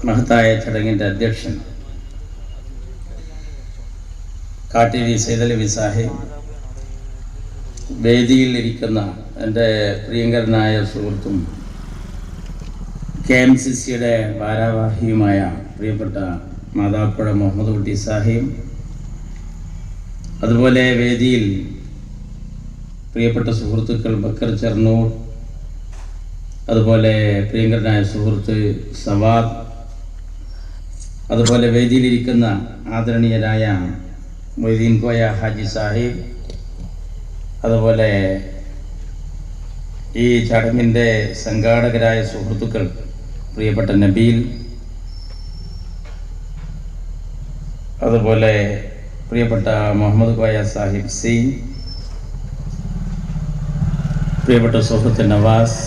മഹത്തായ ചടങ്ങിൻ്റെ അധ്യക്ഷൻ കാട്ടിരി സൈദലവി സാഹിബ്, വേദിയിൽ ഇരിക്കുന്ന എൻ്റെ പ്രിയങ്കരനായ സുഹൃത്തും KMCCയുടെ ഭാരവാഹിയുമായ പ്രിയപ്പെട്ട മാതാപ്പുഴ മുഹമ്മദ് കുട്ടി സാഹിബ്, അതുപോലെ വേദിയിൽ പ്രിയപ്പെട്ട സുഹൃത്തുക്കൾ ബക്കർ ചെർണൂർ, അതുപോലെ പ്രിയങ്കരനായ സുഹൃത്ത് സവാദ്, അതുപോലെ വേദിയിലിരിക്കുന്ന ആദരണീയരായ മൊയ്തീൻ കോയ ഹാജി സാഹിബ്, അതുപോലെ ഈ ചടങ്ങിൻ്റെ സംഘാടകരായ സുഹൃത്തുക്കൾ പ്രിയപ്പെട്ട നബീൽ, അതുപോലെ പ്രിയപ്പെട്ട മുഹമ്മദ് കോയ സാഹിബ് സി, പ്രിയപ്പെട്ട സുഹൃത്ത് നവാസ്,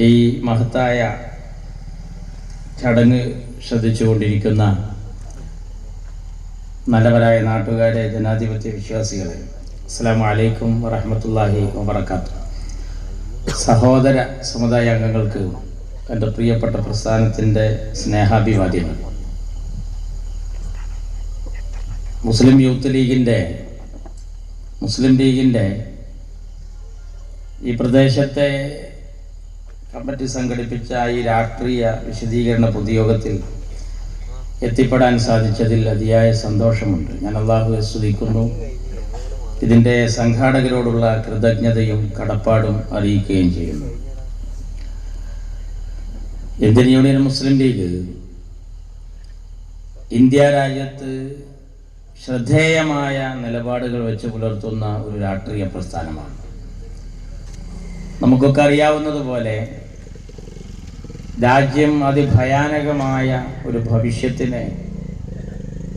ഈ മഹത്തായ ചടങ്ങ് ശ്രദ്ധിച്ചുകൊണ്ടിരിക്കുന്ന നല്ലവരായ നാട്ടുകാരെ, ജനാധിപത്യ വിശ്വാസികളെ, അസ്സലാമു അലൈക്കും വറഹ്മത്തുള്ളാഹി വബറകാതുഹു. സഹോദര സമുദായ അംഗങ്ങൾക്ക് എൻ്റെ പ്രിയപ്പെട്ട പ്രസ്ഥാനത്തിൻ്റെ സ്നേഹാഭിവാദ്യങ്ങൾ. മുസ്ലിം ലീഗിൻ്റെ ഈ പ്രദേശത്തെ കമ്മിറ്റി സംഘടിപ്പിച്ച ഈ രാഷ്ട്രീയ വിശദീകരണ പൊതുയോഗത്തിൽ എത്തിപ്പെടാൻ സാധിച്ചതിൽ അതിയായ സന്തോഷമുണ്ട്. ഞാൻ അല്ലാഹുവെ സ്തുതിക്കുന്നു. ഇതിൻ്റെ സംഘാടകരോടുള്ള കൃതജ്ഞതയും കടപ്പാടും അറിയിക്കുകയും ചെയ്യുന്നു. ഇന്ത്യൻ യൂണിയൻ മുസ്ലിം ലീഗ് ഇന്ത്യ രാജ്യത്ത് ശ്രദ്ധേയമായ നിലപാടുകൾ വെച്ച് പുലർത്തുന്ന ഒരു രാഷ്ട്രീയ പ്രസ്ഥാനമാണ്. നമുക്കൊക്കെ അറിയാവുന്നതുപോലെ രാജ്യം അതിഭയാനകമായ ഒരു ഭവിഷ്യത്തിനെ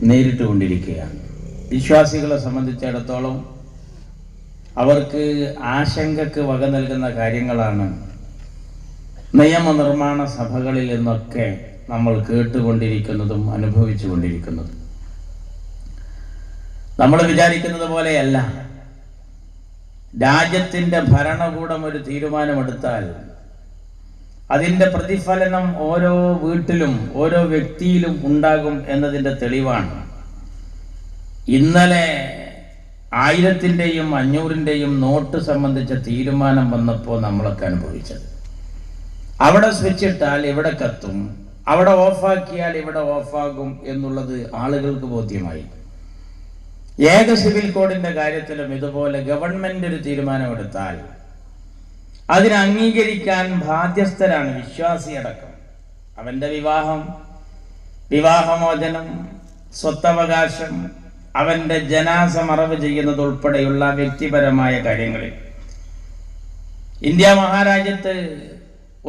നേരിട്ടുകൊണ്ടിരിക്കുകയാണ്. വിശ്വാസികളെ സംബന്ധിച്ചിടത്തോളം അവർക്ക് ആശങ്കക്ക് വക നൽകുന്ന കാര്യങ്ങളാണ് നിയമനിർമ്മാണ സഭകളിൽ നിന്നൊക്കെ നമ്മൾ കേട്ടുകൊണ്ടിരിക്കുന്നതും അനുഭവിച്ചു കൊണ്ടിരിക്കുന്നതും. നമ്മൾ വിചാരിക്കുന്നത് പോലെയല്ല. രാജ്യത്തിൻ്റെ ഭരണകൂടം ഒരു തീരുമാനമെടുത്താൽ അതിൻ്റെ പ്രതിഫലനം ഓരോ വീട്ടിലും ഓരോ വ്യക്തിയിലും ഉണ്ടാകും എന്നതിൻ്റെ തെളിവാണ് ഇന്നലെ 1000-ൻ്റെയും 500-ൻ്റെയും നോട്ട് സംബന്ധിച്ച തീരുമാനം വന്നപ്പോൾ നമ്മളൊക്കെ അനുഭവിച്ചത്. അവിടെ സ്വിച്ച് ഇട്ടാൽ ഇവിടെ കത്തും, അവിടെ ഓഫാക്കിയാൽ ഇവിടെ ഓഫാകും എന്നുള്ളത് ആളുകൾക്ക് ബോധ്യമായി. ഏക സിവിൽ കോഡിൻ്റെ കാര്യത്തിലും ഇതുപോലെ ഗവൺമെന്റ് ഒരു തീരുമാനമെടുത്താൽ അതിനെ അംഗീകരിക്കാൻ ബാധ്യസ്ഥരാണ് വിശ്വാസിയടക്കം. അവൻ്റെ വിവാഹമോചനം, സ്വത്തവകാശം, അവൻ്റെ ജനാസ മറവ് ചെയ്യുന്നത് ഉൾപ്പെടെയുള്ള വ്യക്തിപരമായ കാര്യങ്ങളിൽ ഇന്ത്യ മഹാരാജ്യത്ത്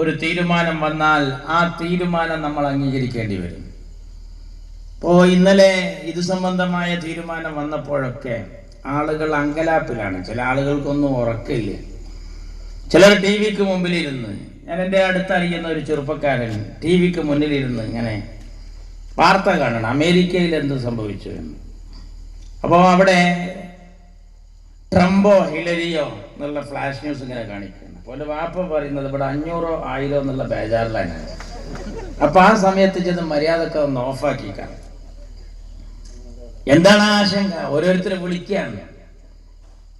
ഒരു തീരുമാനം വന്നാൽ ആ തീരുമാനം നമ്മൾ അംഗീകരിക്കേണ്ടി വരും. ഇപ്പോൾ ഇന്നലെ ഇത് സംബന്ധമായ തീരുമാനം വന്നപ്പോഴൊക്കെ ആളുകൾ അങ്കലാപ്പിലാണ്. ചില ആളുകൾക്കൊന്നും ഉറക്കില്ല. ചിലർ ടി വിക്ക് മുമ്പിലിരുന്ന്, ഞാൻ എൻ്റെ അടുത്തറിയുന്ന ഒരു ചെറുപ്പക്കാരൻ ടി വിക്ക് മുന്നിലിരുന്ന് ഇങ്ങനെ വാർത്ത കാണണം, അമേരിക്കയിൽ എന്ത് സംഭവിച്ചു എന്ന്. അപ്പോൾ അവിടെ ട്രംപോ ഹിലരിയോ എന്നുള്ള ഫ്ലാഷ് ന്യൂസ് ഇങ്ങനെ കാണിക്കുന്നു. അപ്പോൾ വാപ്പ പറയുന്നത് ഇവിടെ 500 1000 എന്നുള്ള ബേജാറിലാണ്. അപ്പോൾ ആ സമയത്ത് ചെന്ന് മര്യാദക്ക് ഒന്ന് ഓഫാക്കിക്കാണ്. എന്താണ് ആശങ്ക? ഓരോരുത്തരെ വിളിക്കുകയാണ്.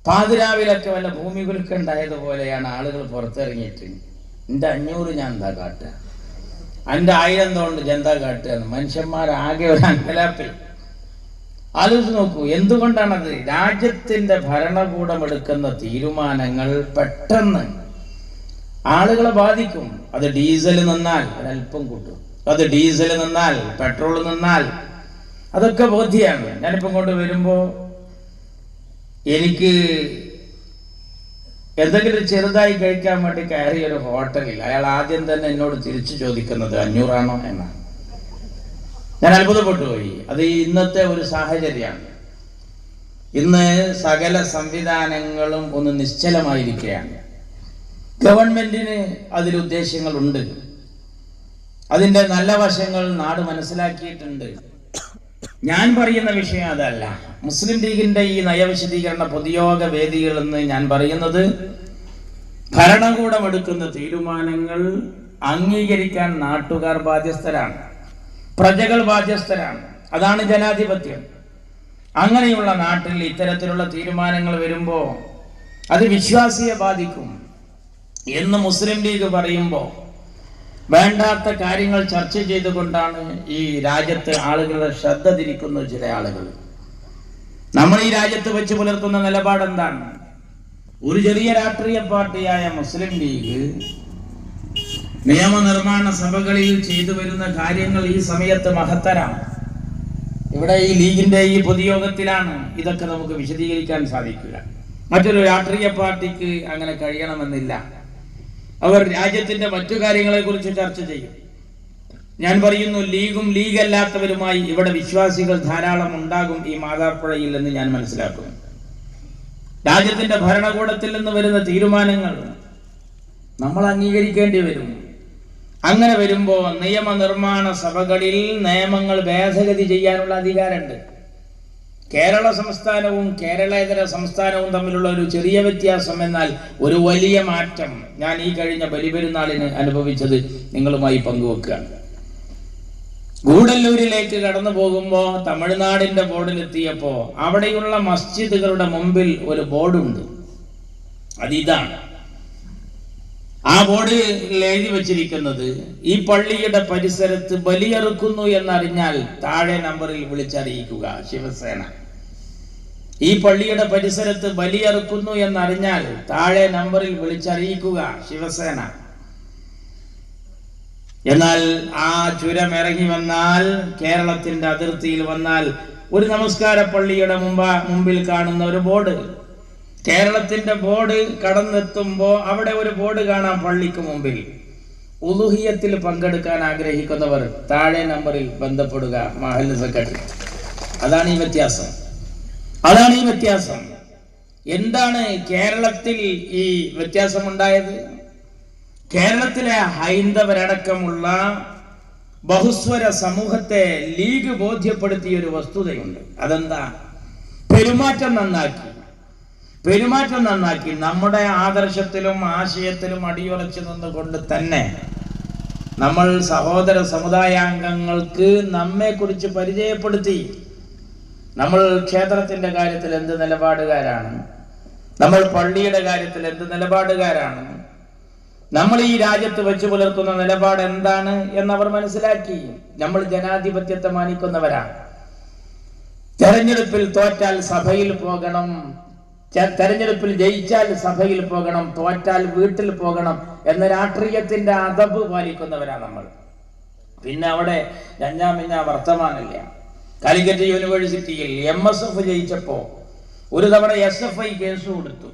പാതിരാവിലൊക്കെ വല്ല ഭൂമി കുലുക്കം ഉണ്ടായതുപോലെയാണ് ആളുകൾ പുറത്തിറങ്ങിയിട്ട് എൻ്റെ 500 ഞാൻ എന്താ കാട്ടുക, എൻ്റെ 1000 കൊണ്ട് എന്താ കാട്ടുക എന്ന് മനുഷ്യന്മാരാകെ ഒരു അങ്കലാപ്പിൽ. ആലോചിച്ച് നോക്കൂ, എന്തുകൊണ്ടാണത്? രാജ്യത്തിൻ്റെ ഭരണകൂടം എടുക്കുന്ന തീരുമാനങ്ങൾ പെട്ടെന്ന് ആളുകളെ ബാധിക്കും. അത് ഡീസൽ നിന്നാൽ ഒരല്പം കൂട്ടും, അത് ഡീസൽ നിന്നാൽ പെട്രോൾ നിന്നാൽ അതൊക്കെ ബോധ്യമാണ്. ഞാനിപ്പം കൊണ്ട് വരുമ്പോൾ എനിക്ക് എന്തെങ്കിലും ചെറുതായി കഴിക്കാൻ വേണ്ടി കയറിയ ഒരു ഹോട്ടലിൽ അയാൾ ആദ്യം തന്നെ എന്നോട് തിരിച്ചു ചോദിക്കുന്നത് 500 ആണോ എന്നാണ്. ഞാൻ അത്ഭുതപ്പെട്ടു പോയി. അത് ഇന്നത്തെ ഒരു സാഹചര്യമാണ്. ഇന്ന് സകല സംവിധാനങ്ങളും ഒന്ന് നിശ്ചലമായിരിക്കുകയാണ്. ഗവൺമെന്റിന് അതിലുദ്ദേശങ്ങളുണ്ട്, അതിൻ്റെ നല്ല വശങ്ങൾ നാട് മനസ്സിലാക്കിയിട്ടുണ്ട്. ഞാൻ പറയുന്ന വിഷയം അതല്ല. മുസ്ലിം ലീഗിന്റെ ഈ നയവിശദീകരണ പൊതുയോഗ വേദികൾ എന്ന് ഞാൻ പറയുന്നത് ഭരണകൂടം എടുക്കുന്ന തീരുമാനങ്ങൾ അംഗീകരിക്കാൻ നാട്ടുകാർ ബാധ്യസ്ഥരാണ്, പ്രജകൾ ബാധ്യസ്ഥരാണ്. അതാണ് ജനാധിപത്യം. അങ്ങനെയുള്ള നാട്ടിൽ ഇത്തരത്തിലുള്ള തീരുമാനങ്ങൾ വരുമ്പോൾ അത് വിശ്വാസിയെ ബാധിക്കും എന്ന് മുസ്ലിം ലീഗ് പറയുമ്പോൾ വേണ്ടാത്ത കാര്യങ്ങൾ ചർച്ച ചെയ്തുകൊണ്ടാണ് ഈ രാജ്യത്ത് ആളുകളുടെ ശ്രദ്ധ തിരിക്കുന്ന ചില ആളുകൾ. നമ്മൾ ഈ രാജ്യത്ത് വെച്ച് പുലർത്തുന്ന നിലപാട് എന്താണ്? ഒരു ചെറിയ രാഷ്ട്രീയ പാർട്ടിയായ മുസ്ലിം ലീഗ് നിയമനിർമ്മാണ സഭകളിൽ ചെയ്തു വരുന്ന കാര്യങ്ങൾ ഈ സമയത്ത് മഹത്തരാണ്. ഇവിടെ ഈ ലീഗിന്റെ ഈ പൊതുയോഗത്തിലാണ് ഇതൊക്കെ നമുക്ക് വിശദീകരിക്കാൻ സാധിക്കുക. മറ്റൊരു രാഷ്ട്രീയ പാർട്ടിക്ക് അങ്ങനെ കഴിയണമെന്നില്ല. അവർ രാജ്യത്തിന്റെ മറ്റു കാര്യങ്ങളെ കുറിച്ച് ചർച്ച ചെയ്യും. ഞാൻ പറയുന്നു, ലീഗും ലീഗല്ലാത്തവരുമായി ഇവിടെ വിശ്വാസികൾ ധാരാളം ഉണ്ടാകും ഈ മാതാപ്പുഴയിൽ എന്ന് ഞാൻ മനസ്സിലാക്കുന്നു. രാജ്യത്തിന്റെ ഭരണകൂടത്തിൽ നിന്ന് വരുന്ന തീരുമാനങ്ങൾ നമ്മൾ അംഗീകരിക്കേണ്ടി വരും. അങ്ങനെ വരുമ്പോൾ നിയമനിർമ്മാണ സഭകളിൽ നിയമങ്ങൾ ഭേദഗതി ചെയ്യാനുള്ള അധികാരമുണ്ട്. കേരള സംസ്ഥാനവും കേരളേതര സംസ്ഥാനവും തമ്മിലുള്ള ഒരു ചെറിയ വ്യത്യാസം, എന്നാൽ ഒരു വലിയ മാറ്റം ഞാൻ ഈ കഴിഞ്ഞ ബലിപെരുന്നാളിന് അനുഭവിച്ചത് നിങ്ങളുമായി പങ്കുവെക്കുകയാണ്. ഗൂഡല്ലൂരിലേക്ക് കടന്നു പോകുമ്പോൾ തമിഴ്നാടിന്റെ ബോർഡിലെത്തിയപ്പോൾ അവിടെയുള്ള മസ്ജിദുകളുടെ മുമ്പിൽ ഒരു ബോർഡുണ്ട്. അതിതാണ്, ആ ബോർഡിൽ എഴുതി വച്ചിരിക്കുന്നത്, ഈ പള്ളിയുടെ പരിസരത്ത് ബലിയറുക്കുന്നു എന്നറിഞ്ഞാൽ താഴെ നമ്പറിൽ വിളിച്ചറിയിക്കുക ശിവസേന. ഈ പള്ളിയുടെ പരിസരത്ത് ബലിയറുക്കുന്നു എന്നറിഞ്ഞാൽ താഴെ നമ്പറിൽ വിളിച്ചറിയിക്കുക ശിവസേന. എന്നാൽ ആ ചുരം ഇറങ്ങി വന്നാൽ, കേരളത്തിന്റെ അതിർത്തിയിൽ വന്നാൽ, ഒരു നമസ്കാര പള്ളിയുടെ മുമ്പിൽ കാണുന്ന ഒരു ബോർഡ്, കേരളത്തിന്റെ ബോർഡ് കടന്നെത്തുമ്പോ അവിടെ ഒരു ബോർഡ് കാണാം പള്ളിക്ക് മുമ്പിൽ, ഉളുഹിയത്തിൽ പങ്കെടുക്കാൻ ആഗ്രഹിക്കുന്നവർ താഴെ നമ്പറിൽ ബന്ധപ്പെടുക മഹല്ല് സെക്രട്ടറി. അതാണ് ഈ വ്യത്യാസം. അതാണ് ഈ വ്യത്യാസം. എന്താണ് കേരളത്തിൽ ഈ വ്യത്യാസമുണ്ടായത്? കേരളത്തിലെ ഹൈന്ദവരടക്കമുള്ള ബഹുസ്വര സമൂഹത്തെ ലീഗ് ബോധ്യപ്പെടുത്തിയ ഒരു വസ്തുതയുണ്ട്. അതെന്താ? പെരുമാറ്റം നന്നാക്കി നമ്മുടെ ആദർശത്തിലും ആശയത്തിലും അടിയുറച്ചു നിന്നുകൊണ്ട് തന്നെ നമ്മൾ സഹോദര സമുദായാംഗങ്ങൾക്ക് നമ്മെക്കുറിച്ച് പരിചയപ്പെടുത്തി. നമ്മൾ ക്ഷേത്രത്തിന്റെ കാര്യത്തിൽ എന്ത് നിലപാടുകാരാണ്, നമ്മൾ പള്ളിയുടെ കാര്യത്തിൽ എന്ത് നിലപാടുകാരാണ്, നമ്മൾ ഈ രാജ്യത്ത് വെച്ച് പുലർത്തുന്ന നിലപാട് എന്താണ് എന്നവർ മനസ്സിലാക്കി. നമ്മൾ ജനാധിപത്യത്തെ മാനിക്കുന്നവരാണ്. തെരഞ്ഞെടുപ്പിൽ തോറ്റാൽ സഭയിൽ പോകണം, തെരഞ്ഞെടുപ്പിൽ ജയിച്ചാൽ സഭയിൽ പോകണം, തോറ്റാൽ വീട്ടിൽ പോകണം എന്ന രാഷ്ട്രീയത്തിന്റെ അദബ് പാലിക്കുന്നവരാണ് നമ്മൾ. പിന്നെ അവിടെ ഞഞ്ഞാമിഞ്ഞ വർത്തമാനമില്ല. കാലിക്കറ്റ് യൂണിവേഴ്സിറ്റിയിൽ MSF ജയിച്ചപ്പോ ഒരു തവണ SFI കേസ് കൊടുത്തു.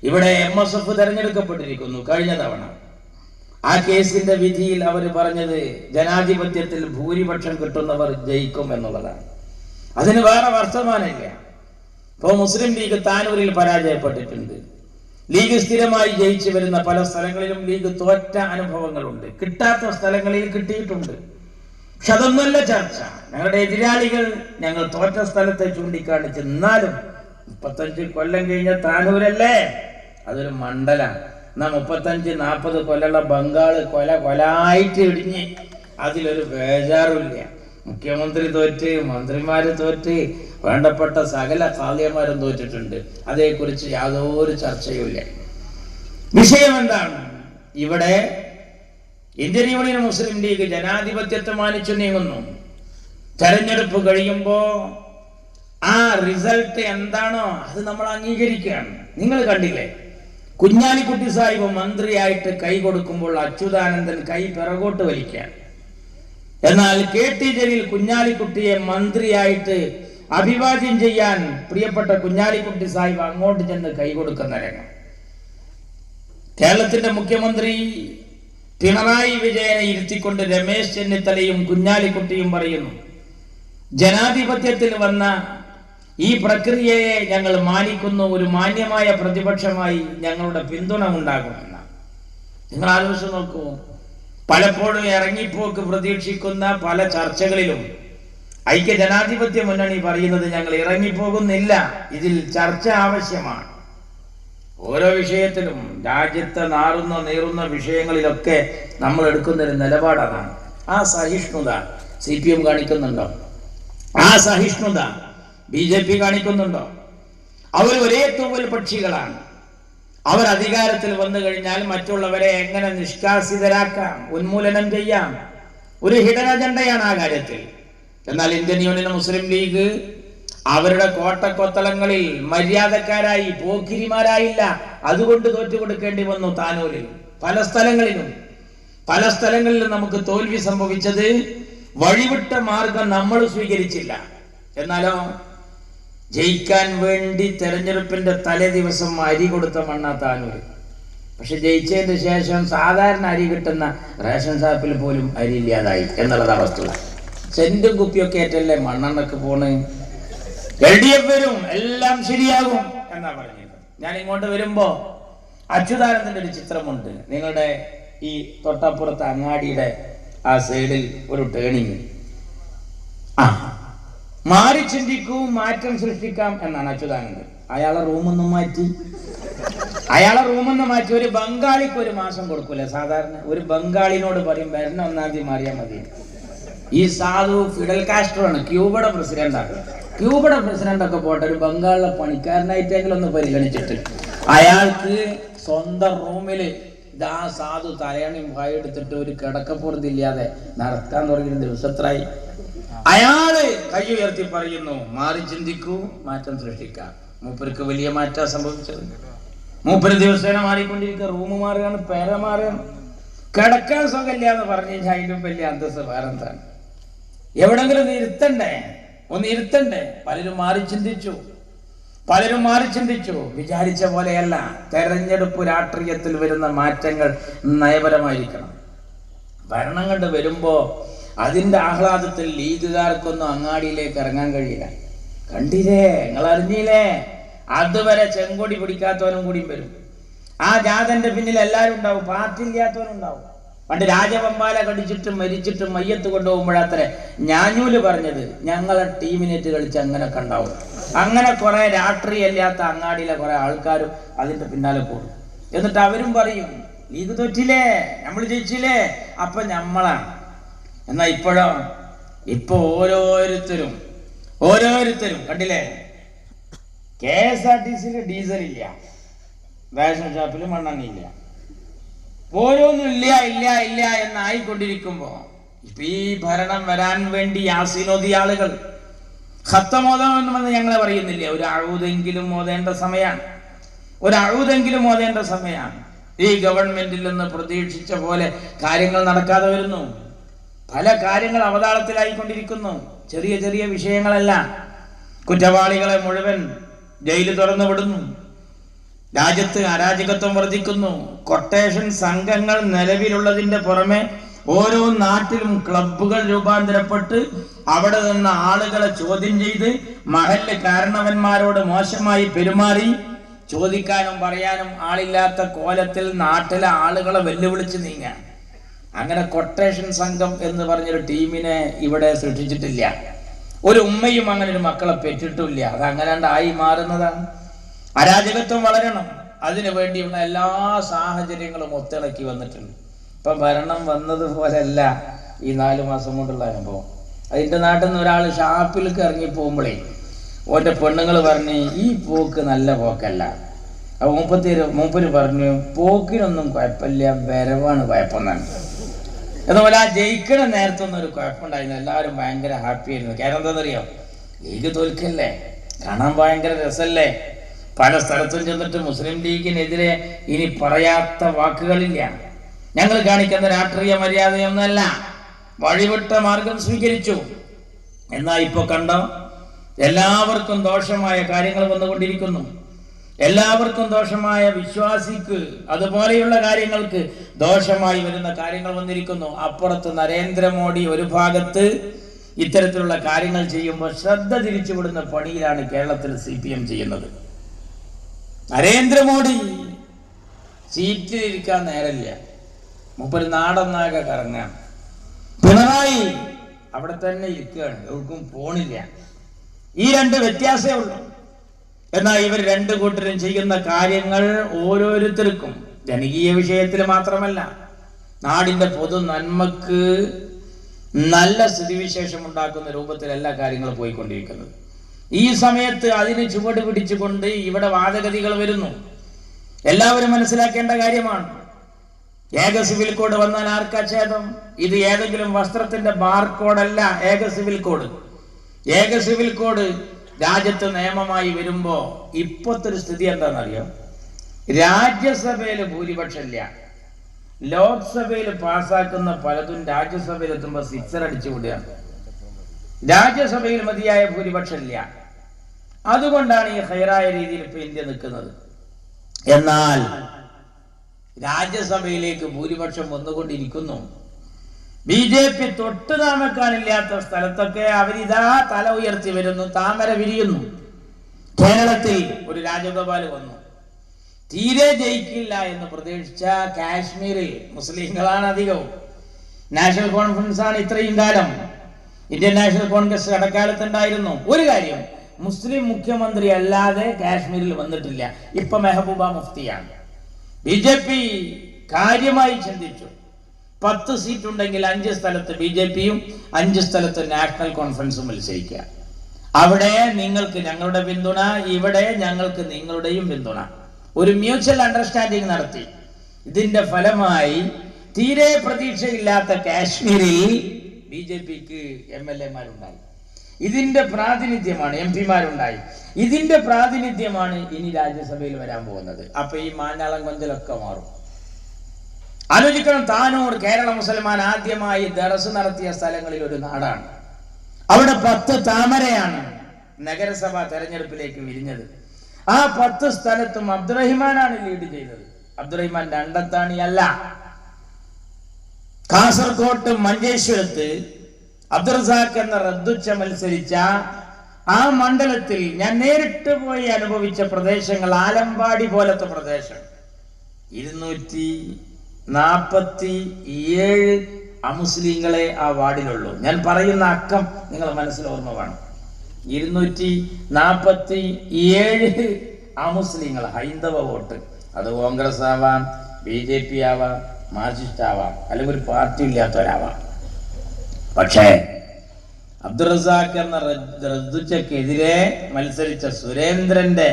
ഇവിടെ MSF തെരഞ്ഞെടുക്കപ്പെട്ടിരിക്കുന്നു കഴിഞ്ഞ തവണ. ആ കേസിന്റെ വിധിയിൽ അവർ പറഞ്ഞത് ജനാധിപത്യത്തിൽ ഭൂരിപക്ഷം കിട്ടുന്നവർ ജയിക്കും എന്നുള്ളതാണ്. അതിന് വേറെ വർത്തമാനമില്ല. ഇപ്പോൾ മുസ്ലിം ലീഗ് താനൂരിൽ പരാജയപ്പെട്ടിട്ടുണ്ട്. ലീഗ് സ്ഥിരമായി ജയിച്ചു വരുന്ന പല സ്ഥലങ്ങളിലും ലീഗ് തോറ്റ അനുഭവങ്ങളുണ്ട്. കിട്ടാത്ത സ്ഥലങ്ങളിൽ കിട്ടിയിട്ടുണ്ട്. പക്ഷെ അതൊന്നുമല്ല ചർച്ച. ഞങ്ങളുടെ എതിരാളികൾ ഞങ്ങൾ തോറ്റ സ്ഥലത്തെ ചൂണ്ടിക്കാണിച്ച്, എന്നാലും 35 കൊല്ലം കഴിഞ്ഞ താനൂരല്ലേ, അതൊരു മണ്ഡലാണ്. എന്നാ 35-40 കൊല്ലമുള്ള ബംഗാള് കൊലായിട്ട് ഇടിഞ്ഞ് അതിലൊരു ബേജാറുമില്ല. മുഖ്യമന്ത്രി തോറ്റ്, മന്ത്രിമാര് തോറ്റ്, വേണ്ടപ്പെട്ട സകല സാധ്യമാരും തോറ്റിട്ടുണ്ട്. അതേക്കുറിച്ച് യാതൊരു ചർച്ചയുമില്ല. വിഷയം എന്താണ്? ഇവിടെ ഇന്ത്യൻ യൂണിയൻ മുസ്ലിം ലീഗ് ജനാധിപത്യത്തെ മാനിച്ചു നീങ്ങുന്നു. തെരഞ്ഞെടുപ്പ് കഴിയുമ്പോ ആ റിസൾട്ട് എന്താണോ അത് നമ്മൾ അംഗീകരിക്കുകയാണ്. നിങ്ങൾ കണ്ടില്ലേ, കുഞ്ഞാലിക്കുട്ടി സാഹിബ് മന്ത്രിയായിട്ട് കൈ കൊടുക്കുമ്പോൾ അച്യുതാനന്ദൻ കൈ പിറകോട്ട് വലിക്കാൻ. എന്നാൽ KT ജലീൽ കുഞ്ഞാലിക്കുട്ടിയെ മന്ത്രിയായിട്ട് അഭിവാദ്യം ചെയ്യാൻ പ്രിയപ്പെട്ട കുഞ്ഞാലിക്കുട്ടി സാഹിബ് അങ്ങോട്ട് ചെന്ന് കൈ കൊടുക്കുന്ന രംഗം. കേരളത്തിന്റെ മുഖ്യമന്ത്രി പിണറായി വിജയനെ ഇരുത്തിക്കൊണ്ട് രമേശ് ചെന്നിത്തലയും കുഞ്ഞാലിക്കുട്ടിയും പറയുന്നു, ജനാധിപത്യത്തിൽ വന്ന ഈ പ്രക്രിയയെ ഞങ്ങൾ മാനിക്കുന്നു, ഒരു മാന്യമായ പ്രതിപക്ഷമായി ഞങ്ങളുടെ പിന്തുണ ഉണ്ടാകുമെന്ന. നിങ്ങൾ ആലോചിച്ച് നോക്കൂ, പലപ്പോഴും ഇറങ്ങിപ്പോക്ക് പ്രതീക്ഷിക്കുന്ന പല ചർച്ചകളിലും ഐക്യ ജനാധിപത്യ മുന്നണി പറയുന്നത് ഞങ്ങൾ ഇറങ്ങിപ്പോകുന്നില്ല, ഇതിൽ ചർച്ച ആവശ്യമാണ്. ഓരോ വിഷയത്തിലും രാജ്യത്തെ നാറുന്ന നീറുന്ന വിഷയങ്ങളിലൊക്കെ നമ്മൾ എടുക്കുന്നൊരു നിലപാടാണ്. ആ സഹിഷ്ണുത CPM കാണിക്കുന്നുണ്ടോ? ആ സഹിഷ്ണുത BJP കാണിക്കുന്നുണ്ടോ? അവർ ഒരേ തൂവൽ പക്ഷികളാണ്. അവർ അധികാരത്തിൽ വന്നു കഴിഞ്ഞാൽ മറ്റുള്ളവരെ എങ്ങനെ നിഷ്കാസിതരാക്കാം, ഉന്മൂലനം ചെയ്യാം, ഒരു ഹിഡൻ അജണ്ടയാണ് ആ കാര്യത്തിൽ. എന്നാൽ ഇന്ത്യൻ യൂണിയൻ മുസ്ലിം ലീഗ് അവരുടെ കോട്ടക്കൊത്തളങ്ങളിൽ മര്യാദക്കാരായി, പോക്കിരിമാരായില്ല. അതുകൊണ്ട് തോറ്റുകൊടുക്കേണ്ടി വന്നു. താനൂരിൽ പല സ്ഥലങ്ങളിലും നമുക്ക് തോൽവി സംഭവിച്ചത് വഴിവിട്ട മാർഗം നമ്മൾ സ്വീകരിച്ചില്ല. എന്നാലോ ജയിക്കാൻ വേണ്ടി തെരഞ്ഞെടുപ്പിന്റെ തലേ ദിവസം അരി കൊടുത്ത മണ്ണ താനൂർ. പക്ഷെ ജയിച്ചതിന് ശേഷം സാധാരണ അരി കിട്ടുന്ന റേഷൻ ഷാപ്പിൽ പോലും അരി ഇല്ലാതായി എന്നുള്ളത് അവസ്ഥ. സെന്റും കുപ്പിയൊക്കെ ഏറ്റല്ലേ മണ്ണെണ്ണക്ക് പോണ്. LDF വരും, എല്ലാം ശരിയാകും എന്നാ പറഞ്ഞത്. ഞാൻ ഇങ്ങോട്ട് വരുമ്പോ അച്യുതാനന്ദന്റെ ഒരു ചിത്രമുണ്ട്. നിങ്ങളുടെ ഈ തൊട്ടപ്പുറത്ത് അങ്ങാടിയുടെ ആ സൈഡിൽ ഒരു ടേണിങ്. മാറി ചിന്തിക്കൂ, മാറ്റം സൃഷ്ടിക്കാം എന്നാണ് അച്യുതാനന്ദൻ. അയാളെ റൂമൊന്നും മാറ്റി ഒരു ബംഗാളിക്ക് ഒരു മാസം കൊടുക്കൂല. സാധാരണ ഒരു ബംഗാളിനോട് പറയും വരണ 1-ാം തീയതി മാറിയാൽ മതി. ഈ സാധു ഫിഡൽ കാസ്ട്രോ ആണ്, ക്യൂബയുടെ പ്രസിഡന്റാണ്. ക്യൂബയുടെ പ്രസിഡന്റ് ഒക്കെ പോട്ടെ, ഒരു ബംഗാളിലെ പണിക്കാരനായിട്ടെങ്കിലും ഒന്ന് പരിഗണിച്ചിട്ട് അയാൾക്ക് സ്വന്തം റൂമില് ഇതാ സാധു തലയണയും വായി എടുത്തിട്ട് ഒരു കിടക്കപ്പുറത്തില്ലാതെ നടക്കാൻ തുടങ്ങിയ ദിവസത്രായി. അയാള് കൈ ഉയർത്തി പറയുന്നു, മാറി ചിന്തിക്കൂ, മാറ്റം സൃഷ്ടിക്കാം. മൂപ്പർക്ക് വലിയ മാറ്റം സംഭവിച്ചത്. മൂപ്പര് ദിവസേന മാറിക്കൊണ്ടിരിക്കുക. റൂം മാറുകയാണ്, പേര മാറുകയാണ്. കിടക്കാൻ സുഖമില്ല എന്ന് പറഞ്ഞു കഴിഞ്ഞാൽ അതിലും വലിയ അന്തസ് വേറെന്താണ്? എവിടെങ്കിലും ഒന്ന് ഇരുത്തണ്ടേ? പലരും മാറി ചിന്തിച്ചു. വിചാരിച്ച പോലെയല്ല. തെരഞ്ഞെടുപ്പ് രാഷ്ട്രീയത്തിൽ വരുന്ന മാറ്റങ്ങൾ നയപരമായിരിക്കണം. ഭരണം കണ്ട് വരുമ്പോ അതിന്റെ ആഹ്ലാദത്തിൽ ലീഗുകാർക്കൊന്നും അങ്ങാടിയിലേക്ക് ഇറങ്ങാൻ കഴിയില്ല. കണ്ടില്ലേ, നിങ്ങൾ അറിഞ്ഞില്ലേ? അതുവരെ ചെങ്കൊടി പിടിക്കാത്തവനും കൂടിയും വരും. ആ ജാഥന്റെ പിന്നിൽ എല്ലാവരും ഉണ്ടാവും, പാർട്ടി ഇല്ലാത്തവനും ഉണ്ടാവും. പണ്ട് രാജവമ്പാല കടിച്ചിട്ടും മരിച്ചിട്ടും മയ്യത്ത് കൊണ്ടുപോകുമ്പോഴത്രേ ഞാഞ്ഞൂല് പറഞ്ഞത്, ഞങ്ങളെ ടീമിനേറ്റ് കളിച്ച് അങ്ങനെയൊക്കെ ഉണ്ടാവും. അങ്ങനെ കുറെ രാഷ്ട്രീയമില്ലാത്ത അങ്ങാടിയിലെ കുറെ ആൾക്കാരും അതിന്റെ പിന്നാലെ പോകും. എന്നിട്ട് അവരും പറയും, ലീഗ് തോറ്റില്ലേ, നമ്മൾ ജയിച്ചില്ലേ, അപ്പൊ നമ്മളാണ്. എന്നാ ഇപ്പൊ ഓരോരുത്തരും കണ്ടില്ലേ, KSRTC ഡീസൽ ഇല്ല, റേഷൻ ഷാപ്പിൽ മണ്ണെണ്ണയില്ല, ഓരോന്നും ഇല്ല എന്നായിക്കൊണ്ടിരിക്കുമ്പോ ഇപ്പൊ ഈ ഭരണം വരാൻ വേണ്ടി യാസീനോദിയ ആളുകൾ ഖത്തമോദമെന്ന് ഞങ്ങളെ പറയുന്നില്ലേ, ഒരു അഴുതെങ്കിലും ഓതേണ്ട സമയമാണ്. ഈ ഗവൺമെന്റിൽ നിന്ന് പ്രതീക്ഷിച്ച പോലെ കാര്യങ്ങൾ നടക്കാതെ വരുന്നു. പല കാര്യങ്ങൾ അവതാളത്തിലായിക്കൊണ്ടിരിക്കുന്നു. ചെറിയ വിഷയങ്ങളല്ല. കുറ്റവാളികളെ മുഴുവൻ ജയില് തുറന്നു വിടുന്നു. രാജ്യത്ത് അരാജകത്വം വർദ്ധിക്കുന്നു. കൊട്ടേഷൻ സംഘങ്ങൾ നിലവിലുള്ളതിന്റെ പുറമെ ഓരോ നാട്ടിലും ക്ലബ്ബുകൾ രൂപാന്തരപ്പെട്ട് അവിടെ നിന്ന് ആളുകളെ ചോദ്യം ചെയ്ത് മഹല്ല് കാരണവന്മാരോട് മോശമായി പെരുമാറി ചോദിക്കാനും പറയാനും ആളില്ലാത്ത കോലത്തിൽ നാട്ടിലെ ആളുകളെ വെല്ലുവിളിച്ച് നീങ്ങാൻ. അങ്ങനെ കൊട്ടേഷൻ സംഘം എന്ന് പറഞ്ഞൊരു ടീമിനെ ഇവിടെ സൃഷ്ടിച്ചിട്ടില്ല. ഒരു ഉമ്മയും അങ്ങനെ ഒരു മക്കളെ പെറ്റിട്ടില്ല. അത് അങ്ങനെയായി മാറുന്നതാണ്. അരാജകത്വം വളരണം. അതിനു വേണ്ടിയുള്ള എല്ലാ സാഹചര്യങ്ങളും ഒത്തിണക്കി വന്നിട്ടുണ്ട്. ഇപ്പൊ ഭരണം വന്നതുപോലെയല്ല ഈ 4 മാസം കൊണ്ടുള്ള അനുഭവം. അതിന്റെ നാട്ടിൽ നിന്ന് ഒരാൾ ഷാപ്പിലേക്ക് ഇറങ്ങി പോകുമ്പോഴേ ഓന്റെ പെണ്ണുങ്ങൾ പറഞ്ഞ് ഈ പോക്ക് നല്ല പോക്കല്ല. അപ്പൊ മൂപ്പര് പറഞ്ഞു പോക്കിനൊന്നും കുഴപ്പമില്ല, വരവാണ് കുഴപ്പമെന്നാണ്. അതുപോലെ ആ ജയിക്കണ നേരത്തൊന്നും ഒരു കുഴപ്പമുണ്ടായിരുന്നു. എല്ലാവരും ഭയങ്കര ഹാപ്പി ആയിരുന്നു. കാരണം എന്താണെന്നറിയോ, ലീഗ് തോൽക്കല്ലേ, കാണാൻ ഭയങ്കര രസല്ലേ. പല സ്ഥലത്തും ചെന്നിട്ട് മുസ്ലിം ലീഗിനെതിരെ ഇനി പറയാത്ത വാക്കുകളില്ല. ഞങ്ങൾ കാണിക്കുന്ന രാഷ്ട്രീയ മര്യാദയൊന്നല്ല, വഴിവിട്ട മാർഗം സ്വീകരിച്ചു. എന്നാ ഇപ്പൊ കണ്ടോ, എല്ലാവർക്കും ദോഷമായ കാര്യങ്ങൾ വന്നുകൊണ്ടിരിക്കുന്നു. എല്ലാവർക്കും ദോഷമായ വിശ്വാസിക്ക് അതുപോലെയുള്ള കാര്യങ്ങൾക്ക് ദോഷമായി വരുന്ന കാര്യങ്ങൾ വന്നിരിക്കുന്നു. അപ്പുറത്ത് നരേന്ദ്രമോദി ഒരു ഭാഗത്ത് ഇത്തരത്തിലുള്ള കാര്യങ്ങൾ ചെയ്യുമ്പോൾ ശ്രദ്ധ തിരിച്ചുവിടുന്ന പണിയിലാണ് കേരളത്തിൽ CPM ചെയ്യുന്നത്. നരേന്ദ്രമോദി സീറ്റിലിരിക്കാൻ നേരമില്ല, മൂപ്പര് നാടൊന്നാകെ കറങ്ങാൻ. പിണറായി അവിടെ തന്നെ ഇരിക്കുകയാണ്, എവിടേക്കും പോണില്ല. ഈ 2 വ്യത്യാസമേ ഉള്ളൂ. എന്നാൽ ഇവർ രണ്ടു കൂട്ടരും ചെയ്യുന്ന കാര്യങ്ങൾ ഓരോരുത്തർക്കും ജനകീയ വിഷയത്തിൽ മാത്രമല്ല, നാടിന്റെ പൊതു നന്മക്ക് നല്ല സ്ഥിതിവിശേഷം ഉണ്ടാക്കുന്ന രൂപത്തിൽ എല്ലാ കാര്യങ്ങളും പോയിക്കൊണ്ടിരിക്കുന്നത്. ഈ സമയത്ത് അതിന് ചുവട് പിടിച്ചുകൊണ്ട് ഇവിടെ വാദഗതികൾ വരുന്നു. എല്ലാവരും മനസ്സിലാക്കേണ്ട കാര്യമാണ്. ഏക സിവിൽ കോഡ് വന്നാൽ ആർക്കാ ഛേദം? ഇത് ഏതെങ്കിലും വസ്ത്രത്തിന്റെ ബാർകോഡല്ല ഏക സിവിൽ കോഡ്. ഏക സിവിൽ കോഡ് രാജ്യത്ത് നിയമമായി വരുമ്പോ ഇപ്പോഴത്തെ ഒരു സ്ഥിതി എന്താണെന്നറിയോ? രാജ്യസഭയിൽ ഭൂരിപക്ഷമില്ല, ലോക്സഭയിൽ പാസ്സാക്കുന്ന പലതും രാജ്യസഭയിൽ എത്തുമ്പോൾ സിക്സർ അടിച്ചു വിടുകയാണ്. രാജ്യസഭയിൽ മതിയായ ഭൂരിപക്ഷമില്ല. അതുകൊണ്ടാണ് ഈ ഹൈറായ രീതിയിൽ ഇപ്പൊ ഇന്ത്യ നിൽക്കുന്നത്. എന്നാൽ രാജ്യസഭയിലേക്ക് ഭൂരിപക്ഷം വന്നുകൊണ്ടിരിക്കുന്നു. BJP തൊട്ട് താമക്കാനില്ലാത്ത സ്ഥലത്തൊക്കെ അവരിതാ തല ഉയർത്തി വരുന്നു, താമര വിരിയുന്നു. കേരളത്തിൽ ഒരു രാജഗോപാൽ വന്നു. തീരെ ജയിക്കില്ല എന്ന് പ്രതീക്ഷിച്ച കാശ്മീരിൽ മുസ്ലിങ്ങളാണ് അധികവും. നാഷണൽ കോൺഫറൻസ് ആണ് ഇത്രയും കാലം. ഇന്ത്യൻ നാഷണൽ കോൺഗ്രസ് കടക്കാലത്തുണ്ടായിരുന്നു. ഒരു കാര്യം, മുസ്ലിം മുഖ്യമന്ത്രി അല്ലാതെ കാശ്മീരിൽ വന്നിട്ടില്ല. ഇപ്പൊ മെഹബൂബ മുഫ്തിയാണ്. BJP കാര്യമായി ചിന്തിച്ചു. 10 സീറ്റ് ഉണ്ടെങ്കിൽ 5 സ്ഥലത്ത് BJPയും 5 സ്ഥലത്ത് നാഷണൽ കോൺഫറൻസും മത്സരിക്കുക. അവിടെ നിങ്ങൾക്ക് ഞങ്ങളുടെ പിന്തുണ, ഇവിടെ ഞങ്ങൾക്ക് നിങ്ങളുടെയും പിന്തുണ. ഒരു മ്യൂച്വൽ അണ്ടർസ്റ്റാൻഡിങ് നടത്തി. ഇതിന്റെ ഫലമായി തീരെ പ്രതീക്ഷയില്ലാത്ത കാശ്മീരിൽ BJPക്ക് MLA-മാരുണ്ടായി. ഇതിന്റെ പ്രാതിനിധ്യമാണ്, MP-മാരുണ്ടായി. ഇതിന്റെ പ്രാതിനിധ്യമാണ് ഇനി രാജ്യസഭയിൽ വരാൻ പോകുന്നത്. അപ്പൊ ഈ മാഞ്ഞാളം കൊഞ്ചലൊക്കെ മാറും. ആലോചിക്കണം, താനൂർ കേരള മുസൽമാൻ ആദ്യമായി ദർസ് നടത്തിയ സ്ഥലങ്ങളിൽ ഒരു നാടാണ്. അവിടെ 10 താമരയാണ് നഗരസഭ തെരഞ്ഞെടുപ്പിലേക്ക് വിരിഞ്ഞത്. ആ 10 സ്ഥലത്തും അബ്ദുറഹിമാനാണ് ലീഡ് ചെയ്തത്. അബ്ദുറഹിമാൻ രണ്ടത്താണിയല്ല. കാസർകോട്ട് മഞ്ചേശ്വരത്ത് അബ്ദുറസാഖ് എന്ന റദ്ദുച്ച മത്സരിച്ച ആ മണ്ഡലത്തിൽ ഞാൻ നേരിട്ട് പോയി അനുഭവിച്ച പ്രദേശങ്ങൾ, ആലമ്പാടി പോലത്തെ പ്രദേശം, 247 അമുസ്ലിങ്ങളെ ആ വാർഡിലുള്ളൂ. ഞാൻ പറയുന്ന അക്കം നിങ്ങൾ മനസ്സിൽ ഓർമ്മ വേണം. 247 അമുസ്ലിങ്ങൾ, ഹൈന്ദവ വോട്ട്. അത് കോൺഗ്രസ് ആവാം, BJP ആവാം, മാർക്സിസ്റ്റ് ആവാം, അല്ലെങ്കിൽ ഒരു പാർട്ടി ഇല്ലാത്തവരാവാം. പക്ഷേ അബ്ദുറസാഖ് എന്ന റദ്ദുച്ചക്കെതിരെ മത്സരിച്ച സുരേന്ദ്രന്റെ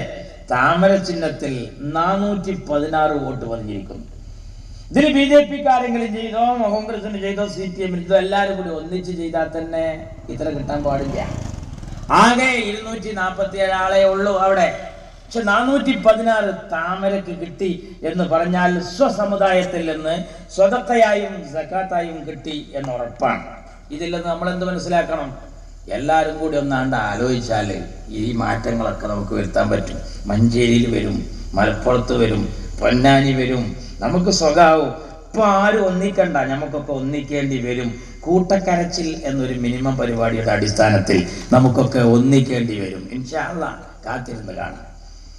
താമര ചിഹ്നത്തിൽ 416 വോട്ട് വന്നിരിക്കുന്നു. ഇതിന് BJP-ക്കാരെങ്കിലും ചെയ്തോ, കോൺഗ്രസിന് ചെയ്തോ, CPM ചെയ്തോ, എല്ലാവരും കൂടി ഒന്നിച്ച് ചെയ്താൽ തന്നെ ഇത്ര കിട്ടാൻ പാടില്ല. ആകെ 247 ആളെ ഉള്ളൂ അവിടെ. പക്ഷെ 416 താമരക്ക് കിട്ടി എന്ന് പറഞ്ഞാൽ സ്വസമുദായത്തിൽ നിന്ന് സ്വതക്കയായും സക്കാത്തായും കിട്ടി എന്ന് ഉറപ്പാണ്. ഇതിൽ നിന്ന് നമ്മൾ എന്ത് മനസ്സിലാക്കണം? എല്ലാവരും കൂടി ഒന്നാണ്ട് ആലോചിച്ചാൽ ഈ മാറ്റങ്ങളൊക്കെ നമുക്ക് വരുത്താൻ പറ്റും. മഞ്ചേരിയിൽ വരും, മലപ്പുറത്ത് വരും, പൊന്നാനി വരും. നമുക്ക് സ്വഭാവം ഇപ്പൊ ആരും ഒന്നിക്കണ്ട, നമുക്കൊക്കെ ഒന്നിക്കേണ്ടി വരും. കൂട്ടക്കരച്ചിൽ എന്നൊരു മിനിമം പരിപാടിയുടെ അടിസ്ഥാനത്തിൽ നമുക്കൊക്കെ ഒന്നിക്കേണ്ടി വരും. ഇൻഷാ അല്ലാഹ് കാത്തിരുന്ന് കാണാം.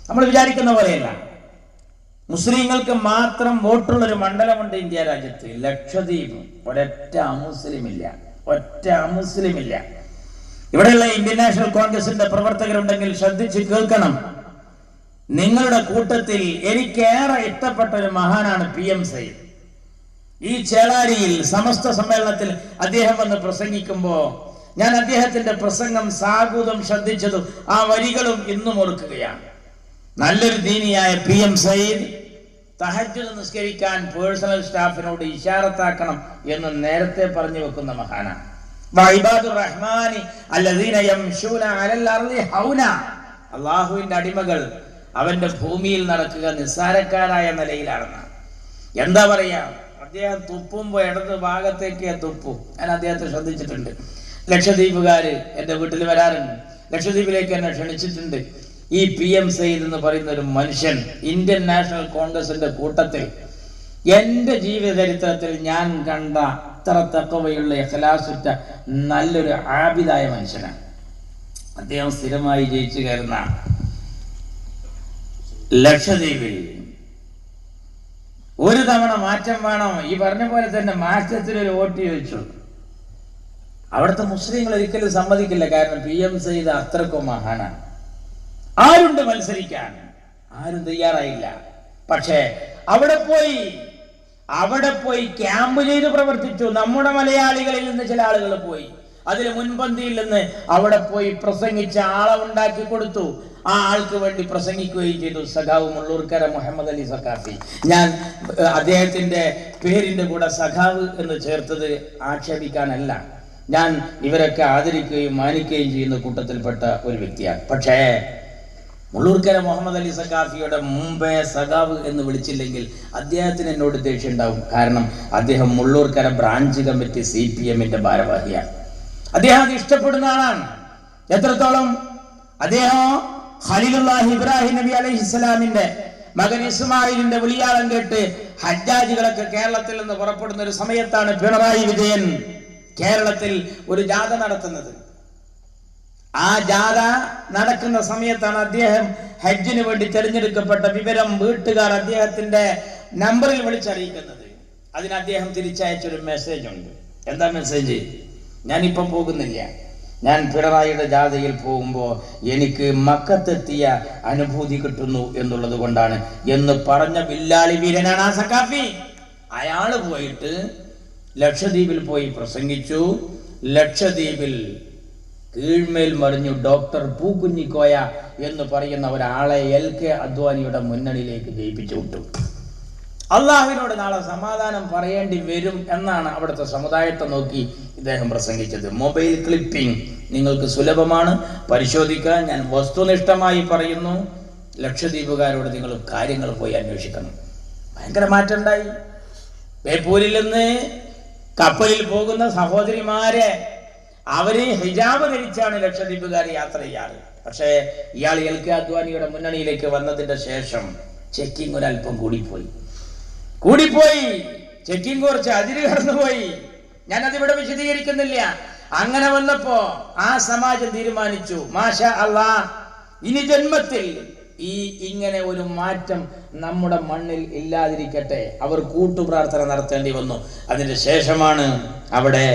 നമ്മൾ വിചാരിക്കുന്ന പോലെയല്ല. മുസ്ലിങ്ങൾക്ക് മാത്രം വോട്ടുള്ളൊരു മണ്ഡലമുണ്ട് ഇന്ത്യ രാജ്യത്ത്, ലക്ഷദ്വീപ്. ഒരൊറ്റ അമുസ്ലിമില്ല, ഒറ്റ അമുസ്ലിമില്ല. ഇവിടെയുള്ള ഇന്ത്യൻ നാഷണൽ കോൺഗ്രസിന്റെ പ്രവർത്തകരുണ്ടെങ്കിൽ ശ്രദ്ധിച്ച് കേൾക്കണം. നിങ്ങളുടെ കൂട്ടത്തിൽ എനിക്കേറെ ഇഷ്ടപ്പെട്ട ഒരു മഹാനാണ് PM സയ്യിദ്. ഈ ചേളാരിയിൽ സമസ്ത സമ്മേളനത്തിൽ അദ്ദേഹം വന്ന് പ്രസംഗിക്കുമ്പോ ഞാൻ അദ്ദേഹത്തിന്റെ പ്രസംഗം സാഗൂതം ശ്രദ്ധിച്ചതും ആ വരികളും ഇന്നും ഓർക്കുകയാണ്. നല്ലൊരു ദീനിയായ PM സയ്യിദ് തഹജ്ജുദ് നിസ്കരിക്കാൻ പേഴ്സണൽ സ്റ്റാഫിനോട് ഇശാറത്താക്കണം എന്ന് നേരത്തെ പറഞ്ഞു വെക്കുന്ന മഹാനാണ്. അള്ളാഹുവിന്റെ അടിമകൾ അവന്റെ ഭൂമിയിൽ നടക്കുക നിസ്സാരക്കാരായ നിലയിലാണെന്ന്. എന്താ പറയാ, അദ്ദേഹം തുപ്പുമ്പോ ഇടത് ഭാഗത്തേക്ക് തുപ്പും. ഞാൻ അദ്ദേഹത്തെ ശ്രദ്ധിച്ചിട്ടുണ്ട്. ലക്ഷദ്വീപുകാര് എന്റെ വീട്ടിൽ വരാറുണ്ട്, ലക്ഷദ്വീപിലേക്ക് എന്നെ ക്ഷണിച്ചിട്ടുണ്ട്. ഈ PM സയ്യിദ് എന്ന് പറയുന്ന ഒരു മനുഷ്യൻ ഇന്ത്യൻ നാഷണൽ കോൺഗ്രസിന്റെ കൂട്ടത്തിൽ എന്റെ ജീവിത ചരിത്രത്തിൽ ഞാൻ കണ്ട അത്ര തഖ്വയുള്ള ഇഖ്ലാസുറ്റ നല്ലൊരു ആബിദായ മനുഷ്യനാണ്. അദ്ദേഹം സ്ഥിരമായി ജയിച്ചു കയറുന്ന ലക്ഷദ്വീപിൽ ഒരു തവണ മാറ്റം വേണം. ഈ പറഞ്ഞ പോലെ തന്നെ മാറ്റത്തിനൊരു വോട്ട് ചോദിച്ചു. അവിടുത്തെ മുസ്ലിങ്ങൾ ഒരിക്കലും സമ്മതിക്കില്ല. കാരണം PM സയ്യിദ് അത്രക്കും മഹാനാണ്. ആരുണ്ട് മത്സരിക്കാൻ? ആരും തയ്യാറായില്ല. പക്ഷേ അവിടെ പോയി ക്യാമ്പ് ചെയ്ത് പ്രവർത്തിച്ചു. നമ്മുടെ മലയാളികളിൽ നിന്ന് ചില ആളുകൾ പോയി, അതിൽ മുൻപന്തിയിൽ നിന്ന് അവിടെ പോയി പ്രസംഗിച്ച ആളെ ഉണ്ടാക്കി കൊടുത്തു. ആ ആൾക്ക് വേണ്ടി പ്രസംഗിക്കുകയും ചെയ്തു. സഖാവ് മുള്ളൂർക്കര മുഹമ്മദ് അലി സഖാഫി. ഞാൻ അദ്ദേഹത്തിന്റെ പേരിന്റെ കൂടെ സഖാവ് എന്ന് ചേർത്തത് ആക്ഷേപിക്കാനല്ല, ഞാൻ ഇവരൊക്കെ ആദരിക്കുകയും മാനിക്കുകയും ചെയ്യുന്ന കൂട്ടത്തിൽപ്പെട്ട ഒരു വ്യക്തിയാണ്. പക്ഷേ മുള്ളൂർക്കര മുഹമ്മദ് അലി സഖാഫിയുടെ മുമ്പേ സഖാവ് എന്ന് വിളിച്ചില്ലെങ്കിൽ അദ്ദേഹത്തിന് എന്നോട് ദേഷ്യം ഉണ്ടാവും. കാരണം അദ്ദേഹം മുള്ളൂർക്കര ബ്രാഞ്ച് കമ്മിറ്റി CPM-ന്റെ ഭാരവാഹിയാണ്. അദ്ദേഹം അത് ഇഷ്ടപ്പെടുന്ന ആളാണ്. എത്രത്തോളം? അദ്ദേഹം ഖലീലുല്ലാഹി ഇബ്രാഹിം നബി അലൈഹിസ്സലാമിന്റെ മകൻ ഇസ്മായിലിന്റെ വിളിയാളം കേട്ട് ഹജ്ജാജികളൊക്കെ കേരളത്തിൽ നിന്ന് പുറപ്പെടുന്ന ഒരു സമയത്താണ് പിണറായി വിജയൻ കേരളത്തിൽ ഒരു ജാഥ നടത്തുന്നത്. ആ ജാഥ നടക്കുന്ന സമയത്താണ് അദ്ദേഹം ഹജ്ജിന് വേണ്ടി തെരഞ്ഞെടുക്കപ്പെട്ട വിവരം വീട്ടുകാർ അദ്ദേഹത്തിന്റെ നമ്പറിൽ വിളിച്ചറിയിക്കുന്നത്. അതിന് അദ്ദേഹം തിരിച്ചയച്ചൊരു മെസ്സേജ് ഉണ്ട്. എന്താ മെസ്സേജ്? ഞാനിപ്പം പോകുന്നില്ല, ഞാൻ പിണറായിയുടെ ജാഥയിൽ പോകുമ്പോൾ എനിക്ക് മക്കത്തെത്തിയ അനുഭൂതി കിട്ടുന്നു എന്നുള്ളത് കൊണ്ടാണ് എന്ന് പറഞ്ഞ ബില്ലാളി വീരനാണ് ആ സഖാഫി. അയാൾ പോയിട്ട് ലക്ഷദ്വീപിൽ പോയി പ്രസംഗിച്ചു. ലക്ഷദ്വീപിൽ കീഴ്മേൽ മറിഞ്ഞു ഡോക്ടർ പൂക്കുഞ്ഞിക്കോയ എന്ന് പറയുന്ന ഒരാളെ LK അദ്വാനിയുടെ മുന്നണിയിലേക്ക് ജയിപ്പിച്ചു വിട്ടു. അള്ളാഹുവിനോട് നാളെ സമാധാനം പറയേണ്ടി വരും എന്നാണ് അവിടുത്തെ സമുദായത്തെ നോക്കി ഇദ്ദേഹം പ്രസംഗിച്ചത്. മൊബൈൽ ക്ലിപ്പിംഗ് നിങ്ങൾക്ക് സുലഭമാണ്, പരിശോധിക്കാൻ ഞാൻ വസ്തുനിഷ്ഠമായി പറയുന്നു. ലക്ഷദ്വീപുകാരോട് നിങ്ങൾ കാര്യങ്ങൾ പോയി അന്വേഷിക്കണം. ഭയങ്കര മാറ്റം ഉണ്ടായി. ബേപ്പൂരിൽ നിന്ന് കപ്പലിൽ പോകുന്ന സഹോദരിമാരെ അവര് ഹിജാബ് ധരിച്ചാണ് ലക്ഷദ്വീപുകാർ യാത്ര ചെയ്യാറ്. പക്ഷേ ഇയാൾ LK അദ്വാനിയുടെ മുന്നണിയിലേക്ക് വന്നതിന്റെ ശേഷം ചെക്കിംഗ് ഒരല്പം കൂടിപ്പോയി. ചെക്കിംഗ് കുറച്ച് അതിര് കടന്നുപോയി. ഞാനതിവിടെ വിശദീകരിക്കുന്നില്ല. അങ്ങനെ വന്നപ്പോ ആ സമാജം തീരുമാനിച്ചു, മാഷാ അല്ലാഹ്, ഇനി ജന്മത്തിൽ ഇങ്ങനെ ഒരു മാറ്റം നമ്മുടെ മണ്ണിൽ ഇല്ലാതിരിക്കട്ടെ. അവർ കൂട്ടുപ്രാർത്ഥന നടത്തേണ്ടി വന്നു. അതിന് ശേഷമാണ് അവിടെ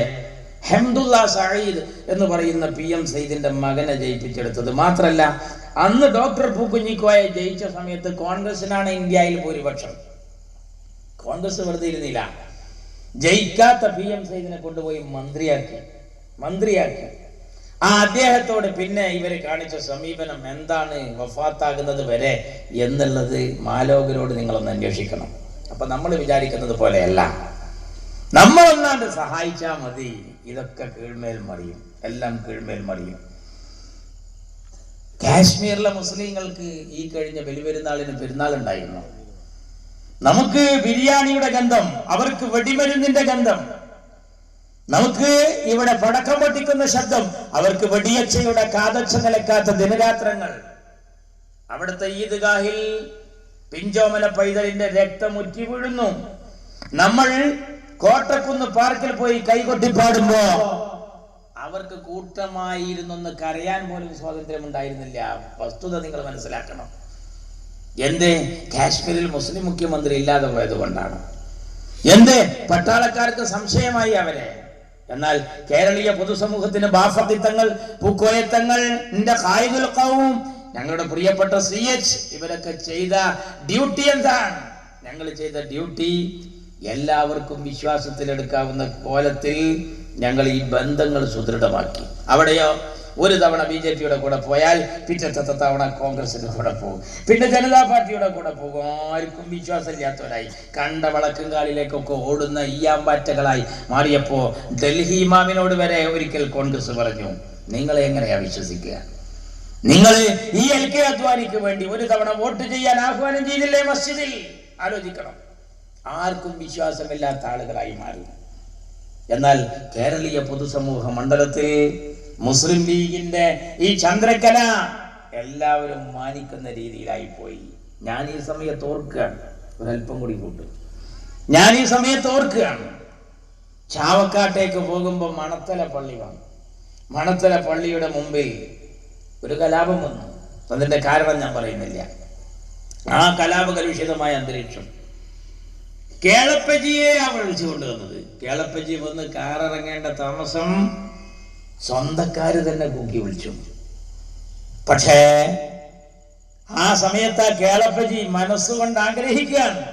ഹംദുല്ല സഈദ് എന്ന് പറയുന്ന PM സയ്യിദിന്റെ മകനെ ജയിപ്പിച്ചെടുത്തത്. മാത്രല്ല, അന്ന് ഡോക്ടർ പൂക്കുഞ്ഞിക്കോയെ ജയിച്ച സമയത്ത് കോൺഗ്രസിനാണ് ഇന്ത്യയിൽ ഭൂരിപക്ഷം. കോൺഗ്രസ് വെറുതെ ഇരുന്നില്ല. ജയിക്കാത്ത PM സയ്യിദിനെ കൊണ്ടുപോയി മന്ത്രിയാക്കി. ആ അദ്ദേഹത്തോട് പിന്നെ ഇവര് കാണിച്ച സമീപനം എന്താണ് വഫാത്താകുന്നത് വരെ എന്നുള്ളത് മാലോകരോട് നിങ്ങളൊന്ന് അന്വേഷിക്കണം. അപ്പൊ നമ്മൾ വിചാരിക്കുന്നത് പോലെയല്ല. നമ്മളൊന്നാണ്ട് സഹായിച്ചാൽ മതി, ഇതൊക്കെ കീഴ്മേൽ മറിയും, എല്ലാം കീഴ്മേൽ മറിയും. കാശ്മീരിലെ മുസ്ലിങ്ങൾക്ക് ഈ കഴിഞ്ഞ ബലിപെരുന്നാളിന് പെരുന്നാൾ ഉണ്ടായിരുന്നു. നമുക്ക് ബിരിയാണിയുടെ ഗന്ധം, അവർക്ക് വെടിമരുന്നിന്റെ ഗന്ധം. നമുക്ക് ഇവിടെ പടക്കം പൊട്ടിക്കുന്ന ശബ്ദം, അവർക്ക് വെടിയച്ചയുടെ കാതച്ച നിലക്കാത്ത ദിനരാത്രങ്ങൾ. അവിടുത്തെ ഈദ്ഗാഹിൽ പിഞ്ചോമന പൈതലിന്റെ രക്തം ഉറ്റി വീഴുന്നു. നമ്മൾ കോട്ടക്കുന്ന് പാർക്കിൽ പോയി കൈകൊട്ടിപ്പാടുമ്പോ അവർക്ക് കൂട്ടമായിരുന്നൊന്ന് കരയാൻ പോലും സ്വാതന്ത്ര്യം ഉണ്ടായിരുന്നില്ല. വസ്തുത നിങ്ങൾ മനസ്സിലാക്കണം. എന്തേ? കാശ്മീരിൽ മുസ്ലിം മുഖ്യമന്ത്രി ഇല്ലാതെ പോയത് കൊണ്ടാണ്. എന്തേ? പട്ടാളക്കാർക്ക് സംശയമായി അവരെ. എന്നാൽ കേരളീയ പൊതുസമൂഹത്തിന് ബാഫത്തിത്തങ്ങൾ, പൂക്കോയത്തങ്ങൾ, ഞങ്ങളുടെ പ്രിയപ്പെട്ട CH ഇവരൊക്കെ ചെയ്ത ഡ്യൂട്ടി എന്താണ്? ഞങ്ങൾ ചെയ്ത ഡ്യൂട്ടി എല്ലാവർക്കും വിശ്വാസത്തിലെടുക്കാവുന്ന കോലത്തിൽ ഞങ്ങൾ ഈ ബന്ധങ്ങൾ സുദൃഢമാക്കി. അവിടെയോ ഒരു തവണ BJP-യുടെ കൂടെ പോയാൽ പിറ്റത്തെ തവണ കോൺഗ്രസിന്റെ കൂടെ പോകും, പിന്നെ ജനതാ പാർട്ടിയുടെ കൂടെ പോകും. ആർക്കും വിശ്വാസമില്ലാത്തവരായി, കണ്ട വളക്കും കാലിലേക്കൊക്കെ ഓടുന്ന ഈയാമ്പാറ്റകളായി മാറിയപ്പോ ഡൽഹി ഇമാമിനോട് വരെ ഒരിക്കൽ കോൺഗ്രസ് പറഞ്ഞു, നിങ്ങളെ എങ്ങനെയാ വിശ്വസിക്കുക? നിങ്ങൾ ഈ LK അദ്വാനിക്ക് വേണ്ടി ഒരു തവണ വോട്ട് ചെയ്യാൻ ആഹ്വാനം ചെയ്തില്ലേ മസ്ജിദിൽ? ആലോചിക്കണം. ആർക്കും വിശ്വാസമില്ലാത്ത ആളുകളായി മാറി. എന്നാൽ കേരളീയ പൊതുസമൂഹ മണ്ഡലത്തിൽ മുസ്ലിം ലീഗിന്റെ ഈ ചന്ദ്രക്കല എല്ലാവരും മാനിക്കുന്ന രീതിയിലായി പോയി. ഞാൻ ഈ സമയത്ത് ഓർക്കുകയാണ്, ഒരല്പം കൂടി കൂട്ടും. ഞാൻ ഈ സമയത്ത് ഓർക്കുകയാണ്, ചാവക്കാട്ടേക്ക് പോകുമ്പോൾ മണത്തല പള്ളി വന്നു. മണത്തല പള്ളിയുടെ മുമ്പിൽ ഒരു കലാപം വന്നു. അതിന്റെ കാരണം ഞാൻ പറയുന്നില്ല. ആ കലാപകലുഷിതമായ അന്തരീക്ഷം കേളപ്പജിയെ വിളിച്ചു കൊണ്ടുവന്നത്. കേളപ്പജി വന്ന് കാറിറങ്ങേണ്ട താമസം സ്വന്തക്കാര് തന്നെ കൂക്കി വിളിച്ചു. പക്ഷേ ആ സമയത്ത് ആ കേളപ്പജി മനസ്സുകൊണ്ട് ആഗ്രഹിക്കുകയാണ്.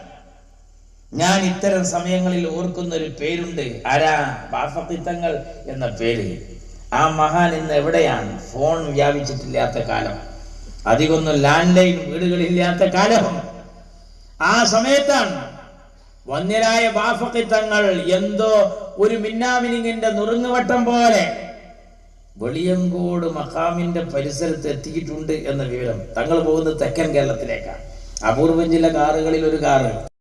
ഞാൻ ഇത്തരം സമയങ്ങളിൽ ഓർക്കുന്ന ഒരു പേരുണ്ട്. ആരാ? ബാഫഖി തങ്ങൾ എന്ന പേര്. ആ മഹാൻ ഇന്ന് എവിടെയാണ്? ഫോൺ വ്യാപിച്ചിട്ടില്ലാത്ത കാലം, അധികമൊന്നും ലാൻഡ് ലൈൻ വീടുകളില്ലാത്ത കാലം. ആ സമയത്താണ് വന്യരായ ബാഫഖി തങ്ങൾ എന്തോ ഒരു മിന്നാമിനിങ്ങിന്റെ നുറുങ്ങുവട്ടം പോലെ വെളിയങ്കോട് മഖാമിന്റെ പരിസരത്ത് എത്തിയിട്ടുണ്ട് എന്ന വിവരം. തങ്ങൾ പോകുന്നത് തെക്കൻ കേരളത്തിലേക്കാണ്. അപൂർവം ചില കാറുകളിൽ ഒരു കാറ്